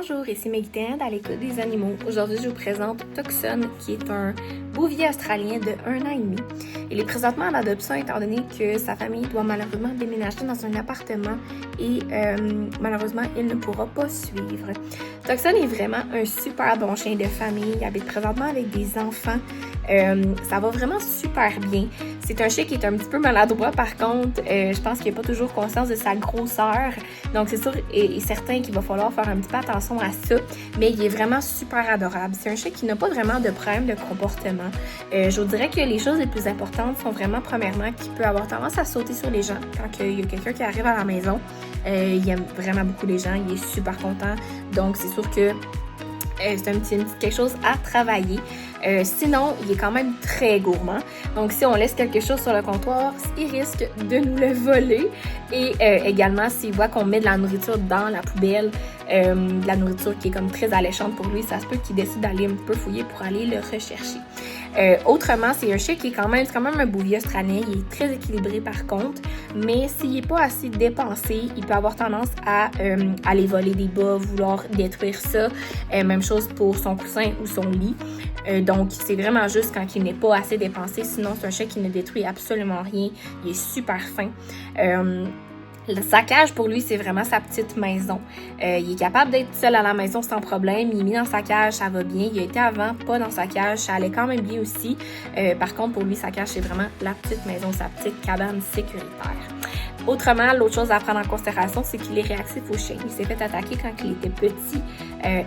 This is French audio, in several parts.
Bonjour, ici Meghan à l'écoute des animaux. Aujourd'hui, je vous présente Tucson, qui est un bouvier australien de 1 an et demi. Il est présentement en adoption étant donné que sa famille doit malheureusement déménager dans un appartement et malheureusement, il ne pourra pas suivre. Tucson est vraiment un super bon chien de famille. Il habite présentement avec des enfants. Ça va vraiment super bien. C'est un chien qui est un petit peu maladroit par contre. Je pense qu'il n'a pas toujours conscience de sa grosseur. Donc c'est sûr et certain qu'il va falloir faire un petit peu attention à ça. Mais il est vraiment super adorable. C'est un chien qui n'a pas vraiment de problème de comportement. Je vous dirais que les choses les plus importantes sont vraiment premièrement qu'il peut avoir tendance à sauter sur les gens quand il y a quelqu'un qui arrive à la maison. Il aime vraiment beaucoup les gens. Il est super content. Donc c'est sûr que c'est un petit quelque chose à travailler. Sinon, il est quand même très gourmand. Donc, si on laisse quelque chose sur le comptoir, il risque de nous le voler. Et également, s'il voit qu'on met de la nourriture dans la poubelle, de la nourriture qui est comme très alléchante pour lui, ça se peut qu'il décide d'aller un peu fouiller pour aller le rechercher. Autrement, c'est un chien qui est quand même un bouvier australien. Il est très équilibré par contre, mais s'il n'est pas assez dépensé, il peut avoir tendance à aller voler des bas, vouloir détruire ça. Même chose pour son coussin ou son lit. Donc, c'est vraiment juste quand il n'est pas assez dépensé. Sinon, c'est un chien qui ne détruit absolument rien. Il est super fin. Sa cage, pour lui, c'est vraiment sa petite maison. Il est capable d'être seul à la maison sans problème. Il est mis dans sa cage, ça va bien. Il a été avant pas dans sa cage, ça allait quand même bien aussi. Par contre, pour lui, sa cage, c'est vraiment la petite maison, sa petite cabane sécuritaire. Autrement, l'autre chose à prendre en considération, c'est qu'il est réactif aux chiens. Il s'est fait attaquer quand il était petit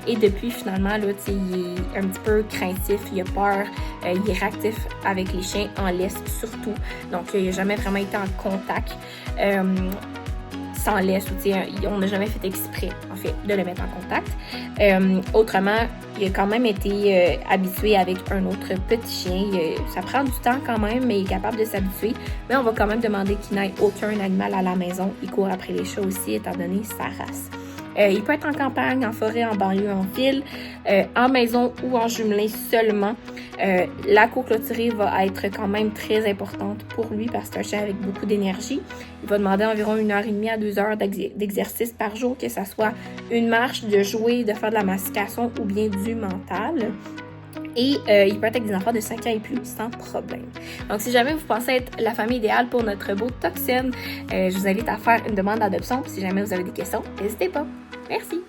et depuis, finalement, là, il est un petit peu craintif, il a peur, il est réactif avec les chiens en laisse surtout. Donc, il n'a jamais vraiment été en contact. Sans laisse, on n'a jamais fait exprès, en fait, de le mettre en contact. Autrement, il a quand même été habitué avec un autre petit chien. Ça prend du temps quand même, mais il est capable de s'habituer. Mais on va quand même demander qu'il n'aille aucun animal à la maison. Il court après les chats aussi, étant donné sa race. Il peut être en campagne, en forêt, en banlieue, en ville, en maison ou en jumelé seulement. La cour clôturée va être quand même très importante pour lui parce que c'est un chien avec beaucoup d'énergie. Il va demander environ 1h30 à 2 heures d'exercice par jour, que ce soit une marche, de jouer, de faire de la mastication ou bien du mental. Et il peut être avec des enfants de 5 ans et plus sans problème. Donc, si jamais vous pensez être la famille idéale pour notre beau Tucson, je vous invite à faire une demande d'adoption. Si jamais vous avez des questions, n'hésitez pas. Merci!